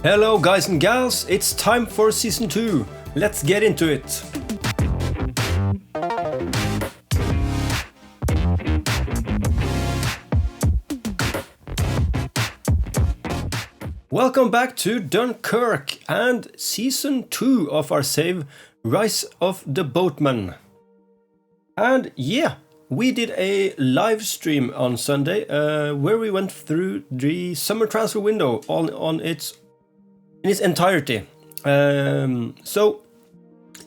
Hello guys and gals, it's time for Season 2. Let's get into it. Welcome back to Dunkirk and Season 2 of our save, Rise of the Boatmen. And yeah, we did a live stream on Sunday where we went through the summer transfer window in its entirety. So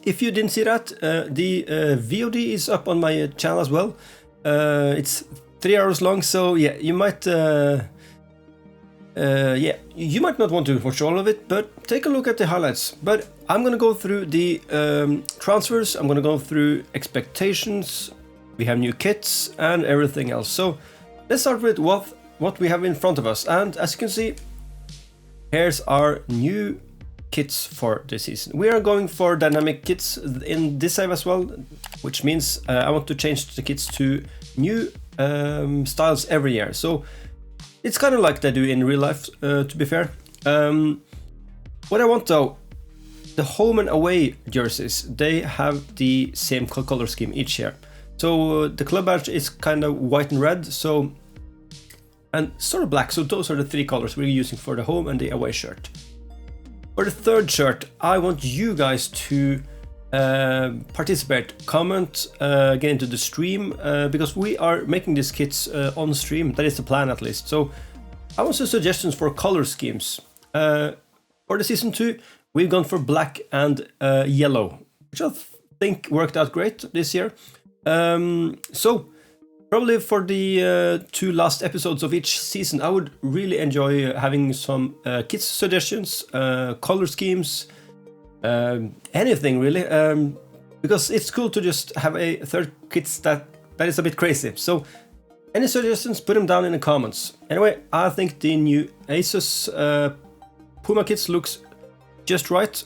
if you didn't see that, the VOD is up on my channel as well. It's 3 hours long, so yeah, you might not want to watch all of it, but take a look at the highlights. But I'm gonna go through the transfers, I'm gonna go through expectations, we have new kits and everything else. So let's start with what we have in front of us. And as you can see, here's our new kits for this season. We are going for dynamic kits in this save as well, which means I want to change the kits to new styles every year. So it's kind of like they do in real life, to be fair. What I want though, the home and away jerseys, they have the same color scheme each year. So the club badge is kind of white and red, and sort of black. So those are the three colors we're using for the home and the away shirt. For the third shirt, I want you guys to participate, comment, get into the stream, because we are making these kits on stream. That is the plan, at least. So I want some suggestions for color schemes. For the season 2, we've gone for black and yellow, which I think worked out great this year. So probably for the 2 last episodes of each season, I would really enjoy having some kit suggestions, color schemes, anything really, because it's cool to just have a third kit that is a bit crazy. So any suggestions, put them down in the comments. Anyway, I think the new Asus Puma kits looks just right.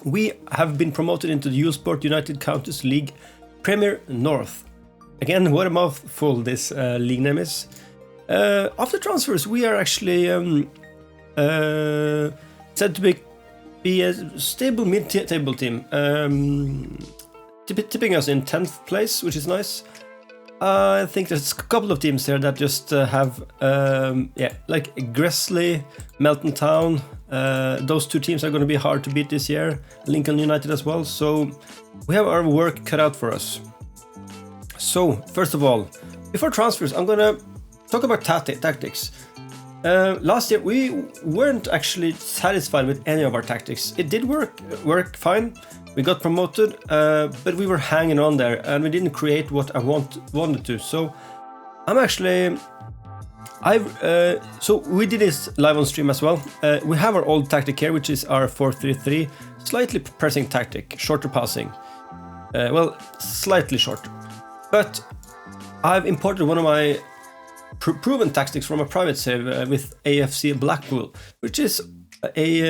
We have been promoted into the Eurosport United Counties League Premier North. Again, what a mouthful this league name is. After transfers, we are actually said to be a stable mid-table team, tipping us in 10th place, which is nice. I think there's a couple of teams there that just have, like Gressley, Melton Town. Those 2 teams are going to be hard to beat this year. Lincoln United as well. So we have our work cut out for us. So first of all, before transfers, I'm going to talk about tactics. Last year we weren't actually satisfied with any of our tactics. It did work fine. We got promoted, but we were hanging on there and we didn't create what I wanted to. So so we did this live on stream as well. We have our old tactic here, which is our 4-3-3, slightly pressing tactic, shorter passing. Slightly shorter. But I've imported one of my proven tactics from a private save with AFC Blackpool, which is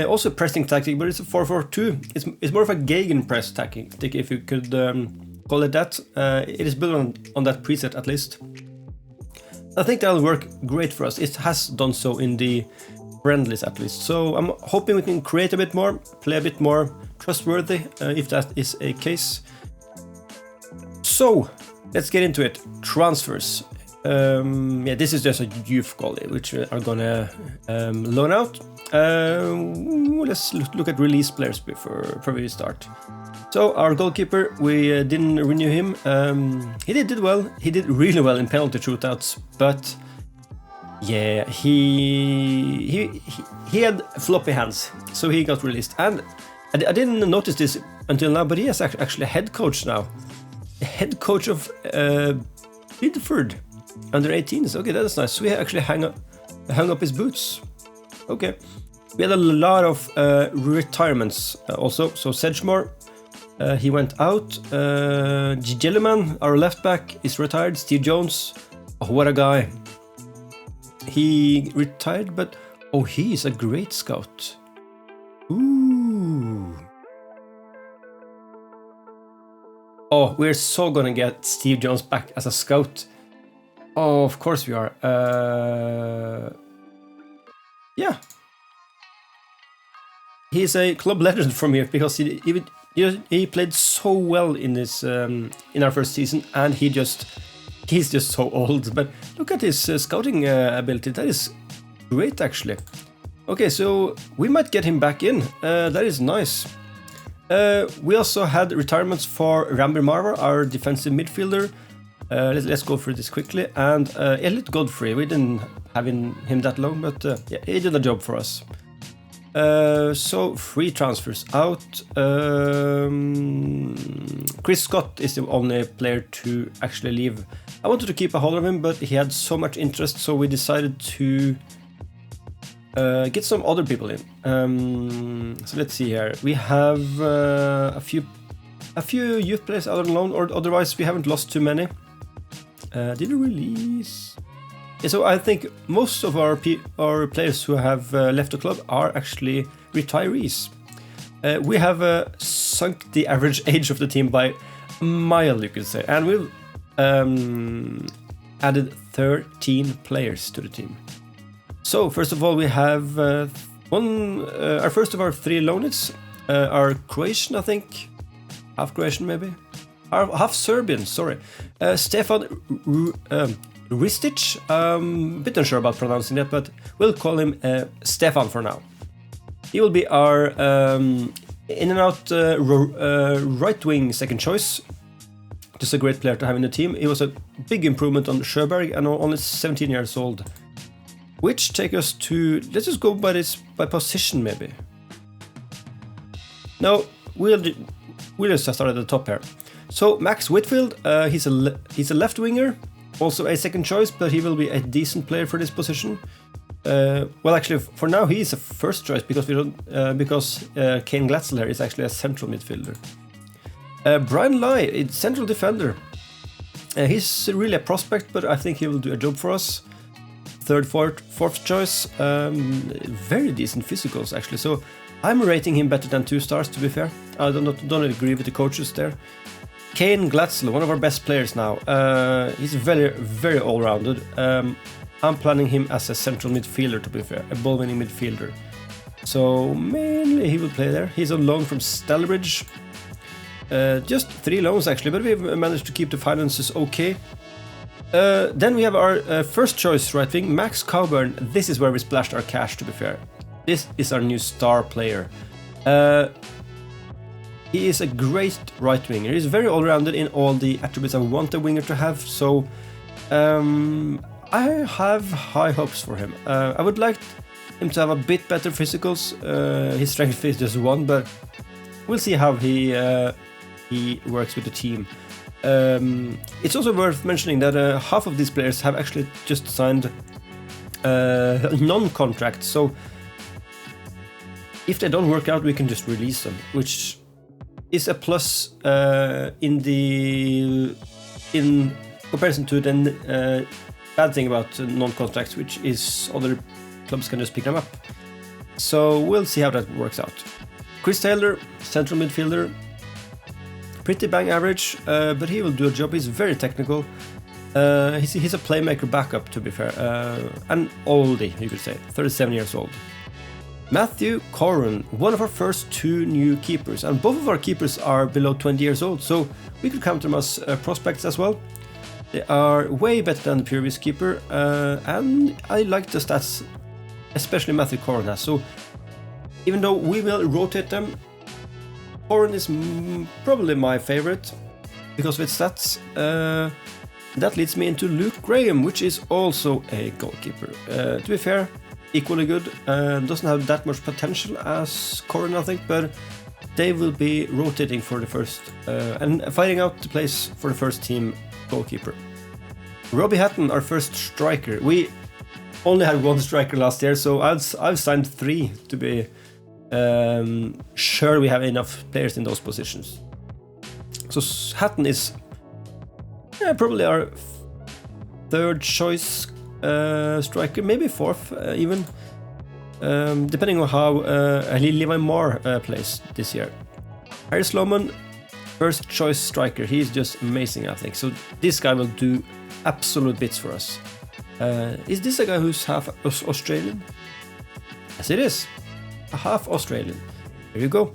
also a pressing tactic, but it's a 4-4-2. It's more of a gegenpress tactic, if you could call it that. It is built on that preset, at least. I think that'll work great for us. It has done so in the friendlies, at least. So I'm hoping we can create a bit more, play a bit more trustworthy, if that is a case. So let's get into it. Transfers. This is just a youth goalie, which we are gonna loan out. Let's look at release players before we start. So our goalkeeper, we didn't renew him. He did well. He did really well in penalty shootouts, but yeah, he had floppy hands, so he got released. And I didn't notice this until now, but he is actually a head coach now. The head coach of Bidford under 18s. Okay, that's nice. So we actually hung up his boots. Okay. We had a lot of retirements also. So Sedgemore, he went out. Jellyman, our left back, is retired. Steve Jones, oh, what a guy. He retired, but oh, he is a great scout. Ooh. Oh, we're so gonna get Steve Jones back as a scout. Oh, of course we are. Yeah. he's a club legend for me because he played so well in this in our first season, and he's just so old. But look at his scouting ability. That is great, actually. Okay, so we might get him back in. That is nice. We also had retirements for Rambir Marvar, our defensive midfielder. Let's go through this quickly. And Elliot Godfrey, we didn't have him that long, but yeah, he did a job for us. So 3 transfers out. Chris Scott is the only player to actually leave. I wanted to keep a hold of him, but he had so much interest, so we decided to get some other people in. So let's see here. We have a few youth players out on loan, or otherwise we haven't lost too many. Did we release? Yeah, so I think most of our players who have left the club are actually retirees. We have sunk the average age of the team by a mile, you could say, and we've added 13 players to the team. So first of all, we have our first of our 3 loanists are Croatian, I think, half Croatian maybe, half Serbian. Sorry, Stefan Ristic. Bit unsure about pronouncing that, but we'll call him Stefan for now. He will be our in and out right wing second choice. Just a great player to have in the team. He was a big improvement on Sjöberg and only 17 years old. Which take us to, let's just go by position maybe. No, we'll just start at the top here. So Max Whitfield, he's a left winger, also a second choice, but he will be a decent player for this position. Well, actually, for now he is a first choice because Kane Glatzel is actually a central midfielder. Brian Lai, a central defender. He's really a prospect, but I think he will do a job for us. Third, fourth choice. Very decent physicals, actually. So I'm rating him better than 2 stars, to be fair. I don't agree with the coaches there. Kane Glatzel, one of our best players now. He's very, very all-rounded. I'm planning him as a central midfielder, to be fair, a ball-winning midfielder. So mainly he will play there. He's on loan from Stalybridge. Just 3 loans actually, but we've managed to keep the finances okay. Then we have our first choice right wing, Max Coburn. This is where we splashed our cash, to be fair. This is our new star player. He is a great right winger. He's very all-rounded in all the attributes I want a winger to have. So I have high hopes for him. I would like him to have a bit better physicals. His strength is just 1, but we'll see how he works with the team. It's also worth mentioning that half of these players have actually just signed non-contract, so if they don't work out, we can just release them, which is a plus in comparison to the bad thing about non-contracts, which is other clubs can just pick them up. So we'll see how that works out. Chris Taylor, central midfielder. Pretty bang average, but he will do a job. He's very technical. He's a playmaker backup, to be fair. An oldie, you could say. 37 years old. Matthew Corran, one of our first 2 new keepers. And both of our keepers are below 20 years old, so we could count them as prospects as well. They are way better than the previous keeper, and I like the stats, especially Matthew Corran has. So even though we will rotate them, Corran is probably my favorite because of its stats. That leads me into Luke Graham, which is also a goalkeeper. To be fair, equally good. Doesn't have that much potential as Corran, I think, but they will be rotating for the first and fighting out the place for the first team goalkeeper. Robbie Hatton, our first striker. We only had 1 striker last year, so I've signed 3 to be sure we have enough players in those positions. So Hatton is probably our 3rd choice striker, maybe 4th even, depending on how Levi Moore plays this year. Harry Sloman, 1st choice striker. He's just amazing, I think. So this guy will do absolute bits for us. Is this a guy who's half Australian? Yes, it is. Half Australian. There you go.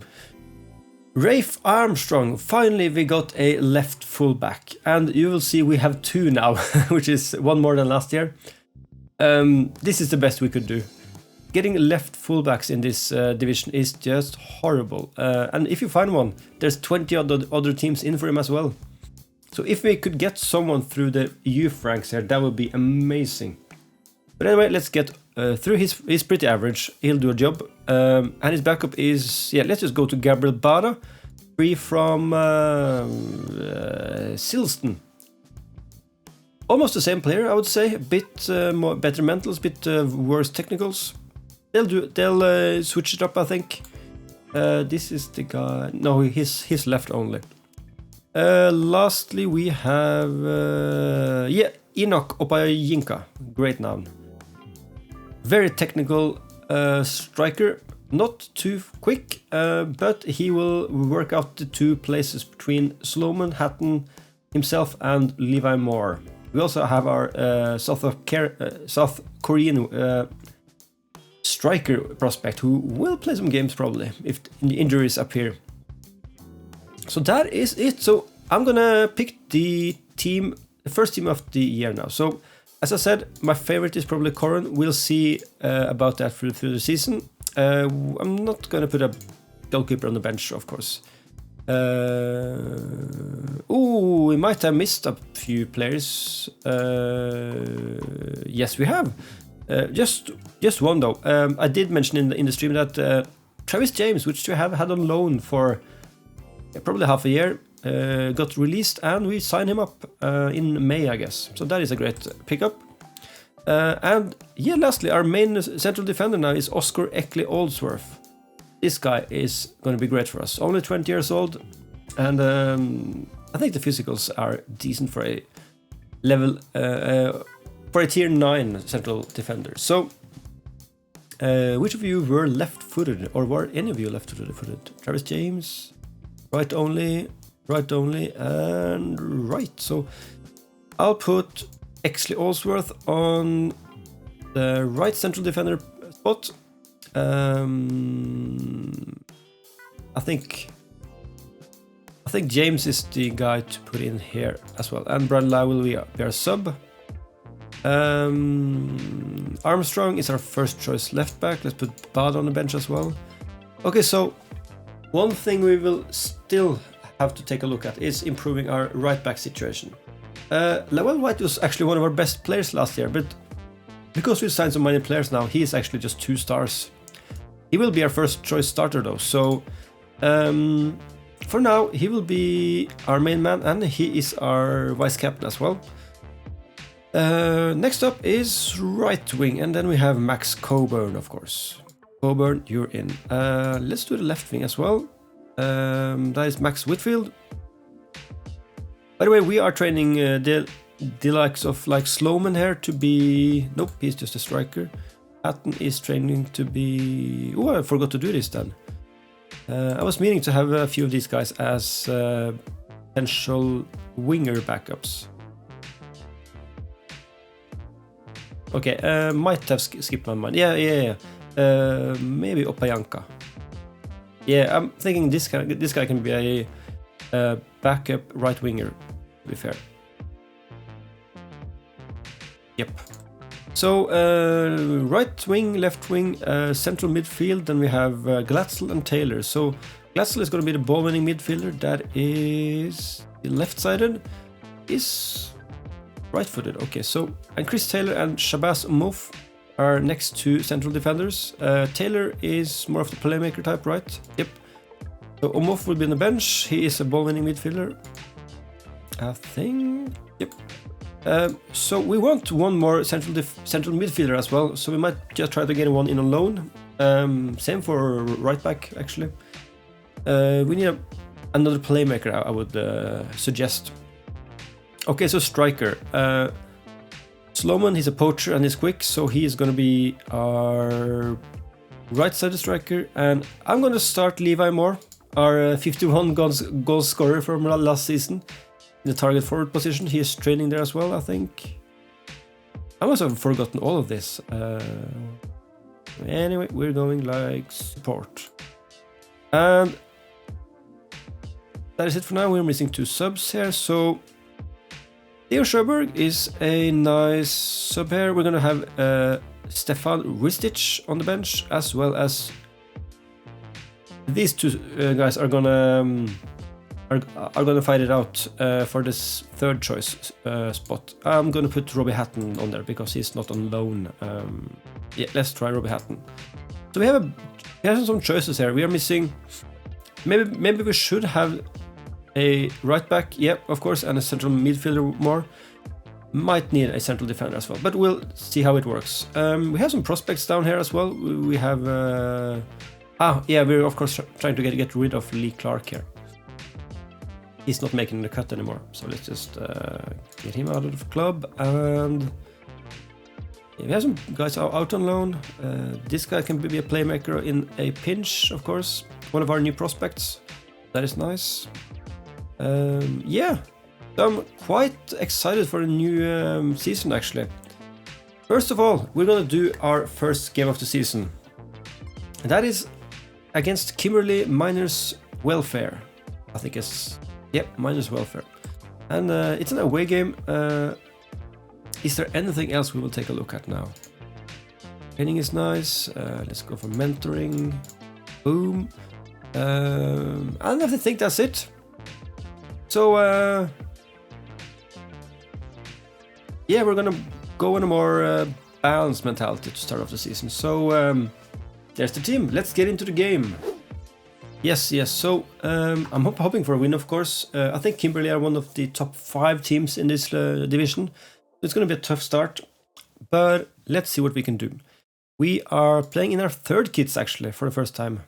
Rafe Armstrong, finally we got a left fullback, and you will see we have 2 now, which is 1 more than last year. This is the best we could do. Getting left fullbacks in this division is just horrible, and if you find one, there's 20 other teams in for him as well. So if we could get someone through the youth ranks here, that would be amazing. But anyway, let's get through. He's pretty average. He'll do a job. And his backup is, let's just go to Gabriel Bada, free from Silston. Almost the same player, I would say. A bit more better mentals, bit worse technicals. They'll switch it up, I think. This is the guy. No, he's left only. Lastly, we have Enoch Opayinka. Great noun. Very technical striker, not too quick, but he will work out the 2 places between Sloman, Hatton himself, and Levi Moore. We also have our South Korean striker prospect who will play some games probably if the injuries appear. So that is it. So I'm gonna pick the first team of the year now. So as I said, my favorite is probably Corin. We'll see about that through the season. I'm not gonna put a goalkeeper on the bench, of course. We might have missed a few players. Yes, we have. Just one though. I did mention in the stream that Travis James, which we have had on loan for probably half a year, got released and we signed him up in May, I guess. So that is a great pickup. And lastly, our main central defender now is Oscar Eckley Oldsworth. This guy is going to be great for us. Only 20 years old, and I think the physicals are decent for a level for a tier 9 central defender. So, which of you were left-footed, or were any of you left-footed? Travis James, right only, and right. So, I'll put Exley Oldsworth on the right central defender spot. I think James is the guy to put in here as well, and Brad Lau will be our sub. Armstrong is our first choice left back. Let's put Bad on the bench as well. Okay, so one thing we will still have to take a look at is improving our right back situation. Lawel White was actually one of our best players last year, but because we've signed so many players now, he is actually just 2 stars. He will be our first choice starter though, so for now he will be our main man, and he is our vice captain as well. Next up is right wing, and then we have Max Coburn, of course. Coburn, you're in. Let's do the left wing as well. That is Max Whitfield. By the way, we are training the likes of like Sloman here to be... Nope, he's just a striker. Hatton is training to be... Oh, I forgot to do this then. I was meaning to have a few of these guys as potential winger backups. Okay, might have skipped my mind. Yeah. Maybe Opayanka. Yeah, I'm thinking this guy can be a backup right winger, to be fair. Yep. So, right wing, left wing, central midfield, then we have Glatzel and Taylor. So, Glatzel is going to be the ball-winning midfielder. That is left-sided. Is right-footed. Okay, so, and Chris Taylor and Shabazz Mouf are next to central defenders. Taylor is more of the playmaker type, right? Yep. So, Omof will be on the bench. He is a ball-winning midfielder, I think. Yep. So we want one more central midfielder as well, so we might just try to get one in on loan. Same for right back, actually. We need another playmaker, I would suggest. Okay, so striker. Sloman, he's a poacher and he's quick, so he is going to be our right-sided striker. And I'm going to start Levi Moore, our 51 goal scorer from last season. In the target forward position, he is training there as well, I think. I must have forgotten all of this. Anyway, we're going like support. And that is it for now. We're missing 2 subs here, so Theo Sjöberg is a nice sub here. We're gonna have Stefan Ristic on the bench, as well as these 2 guys are gonna fight it out for this 3rd choice spot. I'm gonna put Robbie Hatton on there because he's not on loan. Yeah, let's try Robbie Hatton. So we have some choices here. We are missing. Maybe we should have a right back, yeah, of course, and a central midfielder more. Might need a central defender as well, but we'll see how it works. We have some prospects down here as well. We have, yeah, we're of course trying to get rid of Lee Clark here. He's not making the cut anymore, so let's just get him out of the club. And yeah, we have some guys out on loan. This guy can be a playmaker in a pinch, of course. One of our new prospects. That is nice. Yeah, I'm quite excited for a new season actually. First of all, we're gonna do our first game of the season. And that is against Kimberley Miners Welfare. I think it's, yep, Miners Welfare. And it's an away game. Is there anything else we will take a look at now? Training is nice. Let's go for mentoring. Boom. I think that's it. So, yeah, we're gonna go in a more balanced mentality to start off the season. So, there's the team. Let's get into the game. Yes. So, I'm hoping for a win, of course. I think Kimberley are one of the top 5 teams in this division. It's gonna be a tough start, but let's see what we can do. We are playing in our 3rd kits, actually, for the first time.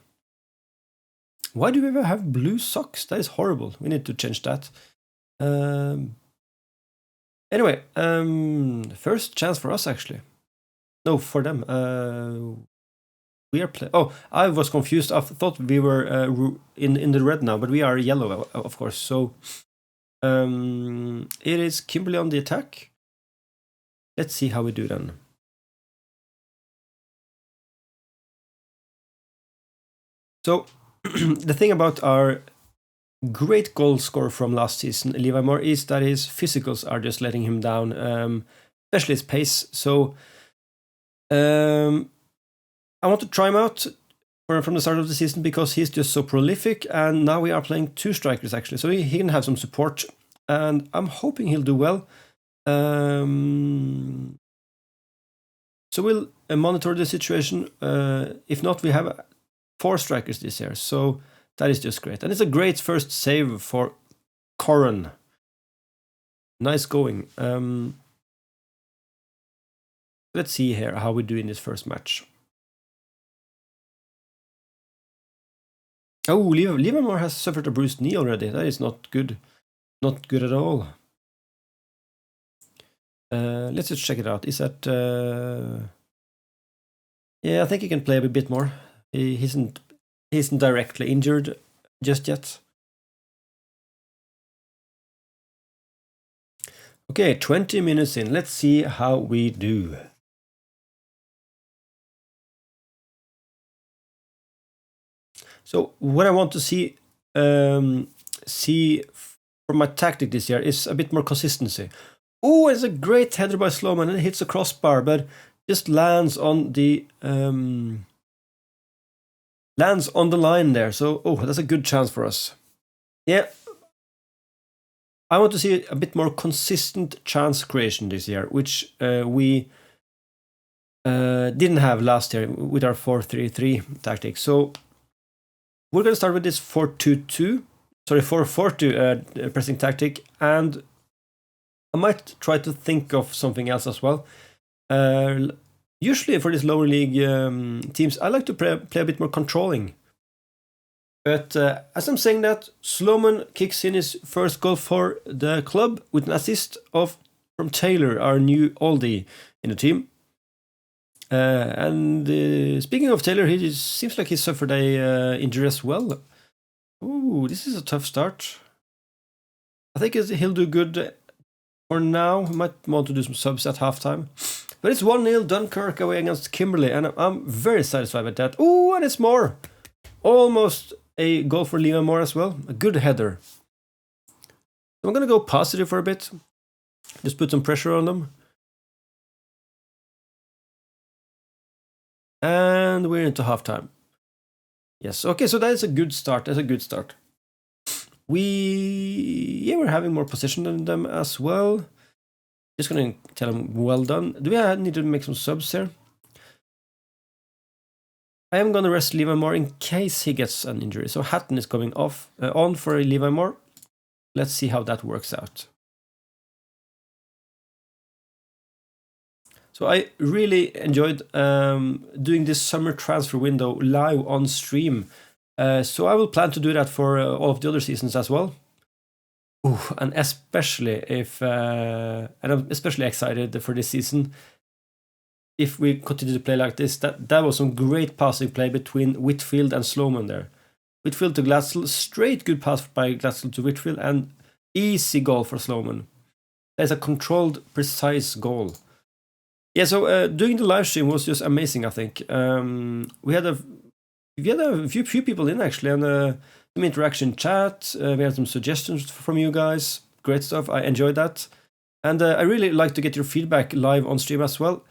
Why do we ever have blue socks? That is horrible. We need to change that. Anyway, first chance for us, actually. No, for them. We are playing. Oh, I was confused. I thought we were in the red now, but we are yellow, of course. So it is Kimberley on the attack. Let's see how we do then. So the thing about our great goal scorer from last season, Levi Moore, is that his physicals are just letting him down, especially his pace. So I want to try him out from the start of the season because he's just so prolific, and now we are playing 2 strikers actually, so he can have some support, and I'm hoping he'll do well. So we'll monitor the situation. If not, we have 4 strikers this year, so that is just great. And it's a great first save for Corin. Nice going. Let's see here how we do in this first match. Oh, Livermore has suffered a bruised knee already. That is not good. Not good at all. Let's just check it out. Is that... Yeah, I think he can play a bit more. He isn't directly injured just yet. Okay, 20 minutes in. Let's see how we do. So what I want to see from my tactic this year is a bit more consistency. Oh, it's a great header by Sloman, and it hits a crossbar, but just lands on the line there. So, oh, that's a good chance for us. Yeah, I want to see a bit more consistent chance creation this year, which we didn't have last year with our 4-3-3 tactic. So we're going to start with this 4-2-2, sorry, 4-4-2 pressing tactic, and I might try to think of something else as well. Usually for these lower league teams, I like to play a bit more controlling. But as I'm saying that, Sloman kicks in his first goal for the club with an assist from Taylor, our new oldie in the team. And speaking of Taylor, he seems like he suffered a injury as well. Ooh, this is a tough start. I think he'll do good for now. We might want to do some subs at halftime. But it's 1-0 Dunkirk away against Kimberley, and I'm very satisfied with that. Ooh, and it's more. Almost a goal for Levi Moore as well. A good header. So I'm going to go positive for a bit. Just put some pressure on them. And we're into halftime. Yes, okay, so that is a good start. That's a good start. We're having more possession than them as well. Just gonna tell them well done. Do we need to make some subs here? I am gonna rest Levi Moore in case he gets an injury. So Hatton is coming off on for Levi Moore. Let's see how that works out. So I really enjoyed doing this summer transfer window live on stream. So I will plan to do that for all of the other seasons as well. Ooh, and especially if, and I'm especially excited for this season. If we continue to play like this, that was some great passing play between Whitfield and Sloman there. Whitfield to Glatzel, straight good pass by Glatzel to Whitfield, and easy goal for Sloman. That's a controlled, precise goal. Yeah, so doing the live stream was just amazing, I think. We had a few people in, actually, and some interaction chat. We had some suggestions from you guys. Great stuff. I enjoyed that. And I really like to get your feedback live on stream as well.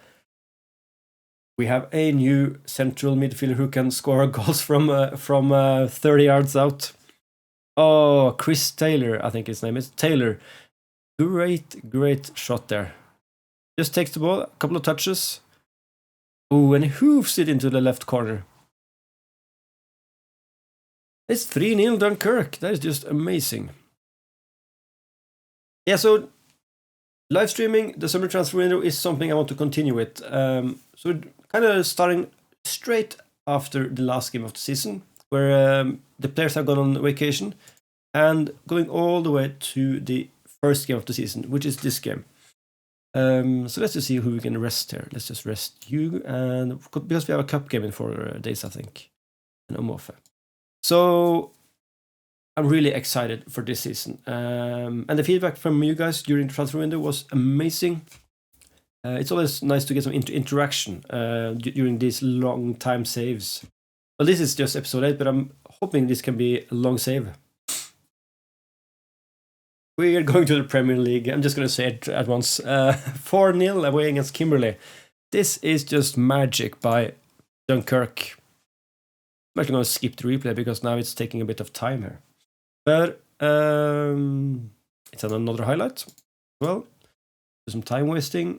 We have a new central midfielder who can score goals from 30 yards out. Oh, Chris Taylor, I think his name is. Taylor. Great shot there. Just takes the ball, a couple of touches. Ooh, and he hoofs it into the left corner. It's 3-0 Dunkirk. That is just amazing. Yeah, so live streaming, the summer transfer window is something I want to continue with. So we're kind of starting straight after the last game of the season, where the players have gone on vacation, and going all the way to the first game of the season, which is this game. So let's just see who we can rest here. Let's just rest you, and because we have a cup game in 4 days, I think, and Omofe. So I'm really excited for this season, and the feedback from you guys during the transfer window was amazing. It's always nice to get some interaction during these long time saves. Well, this is just episode 8, but I'm hoping this can be a long save. We are going to the Premier League. I'm just going to say it at once. 4-0 away against Kimberley. This is just magic by Dunkirk. I'm actually going to skip the replay because now it's taking a bit of time here. But it's another highlight. Well, some time wasting.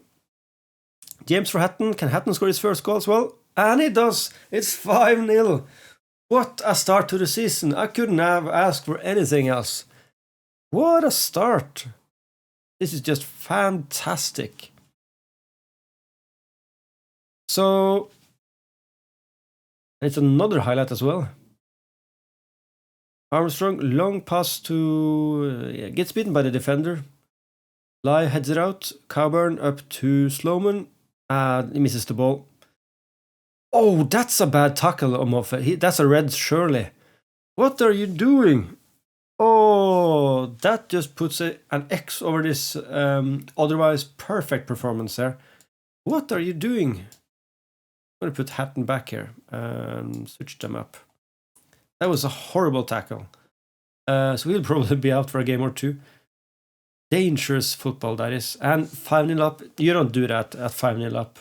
James for Hatton. Can Hatton score his first goal as well? And he does. It's 5-0. What a start to the season. I couldn't have asked for anything else. What a start! This is just fantastic. So, it's another highlight as well. Armstrong, long pass to... gets beaten by the defender. Lai heads it out. Coburn up to Sloman. He misses the ball. Oh, that's a bad tackle, Omofe. That's a red, surely. What are you doing? Oh, that just puts an X over this otherwise perfect performance there. What are you doing? I'm going to put Hatton back here and switch them up. That was a horrible tackle. So he'll probably be out for a game or two. Dangerous football, that is. And 5-0 up. You don't do that at 5-0 up.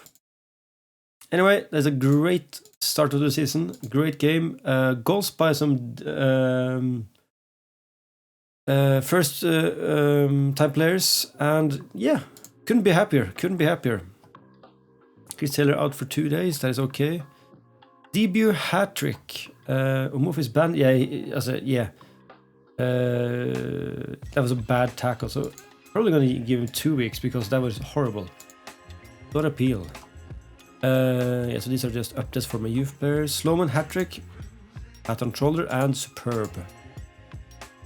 Anyway, there's a great start to the season. Great game. Goals by some... first time players, and yeah, couldn't be happier. Chris Taylor out for 2 days, that is okay. Debut hat-trick. Omofis banned. That was a bad tackle, so probably gonna give him 2 weeks because that was horrible. Not appeal. Yeah, so these are just updates for my youth players. Sloman hat-trick, hat on shoulder, and superb.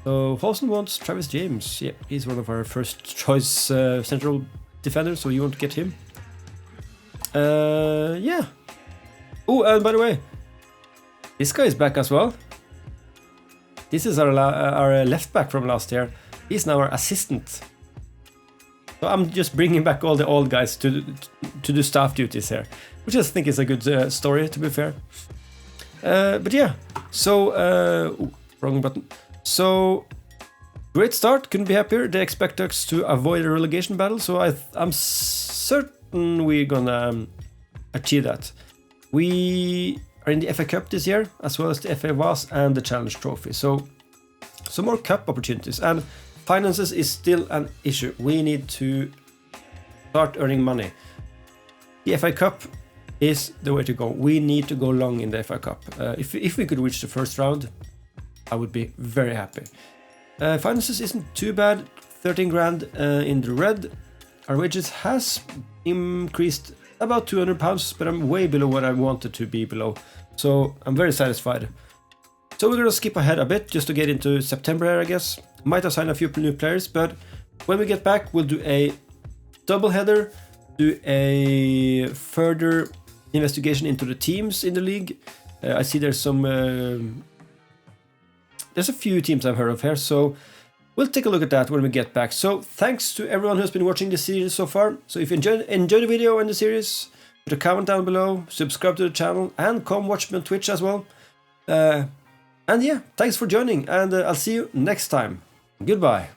So Holston wants Travis James. Yeah, he's one of our first choice central defenders, so you want to get him. Yeah. Oh, and by the way, this guy is back as well. This is our left back from last year. He's now our assistant. So I'm just bringing back all the old guys to do staff duties here, which I think is a good story, to be fair. But yeah. So, wrong button. So, great start. Couldn't be happier. They expect us to avoid a relegation battle. So I'm certain we're gonna achieve that. We are in the FA Cup this year, as well as the FA Vase and the Challenge Trophy. So, some more cup opportunities. And finances is still an issue. We need to start earning money. The FA Cup is the way to go. We need to go long in the FA Cup. If we could reach the first round, I would be very happy. Finances isn't too bad. 13 grand in the red. Our wages has increased about £200, but I'm way below what I wanted to be below. So I'm very satisfied. So we're gonna skip ahead a bit just to get into September here, I guess. Might have signed a few new players, but when we get back, we'll do a double header, do a further investigation into the teams in the league. I see there's a few teams I've heard of here, so we'll take a look at that when we get back. So thanks to everyone who's been watching this series so far. So if you enjoyed the video and the series, put a comment down below, subscribe to the channel, and come watch me on Twitch as well. And yeah, thanks for joining, and I'll see you next time. Goodbye.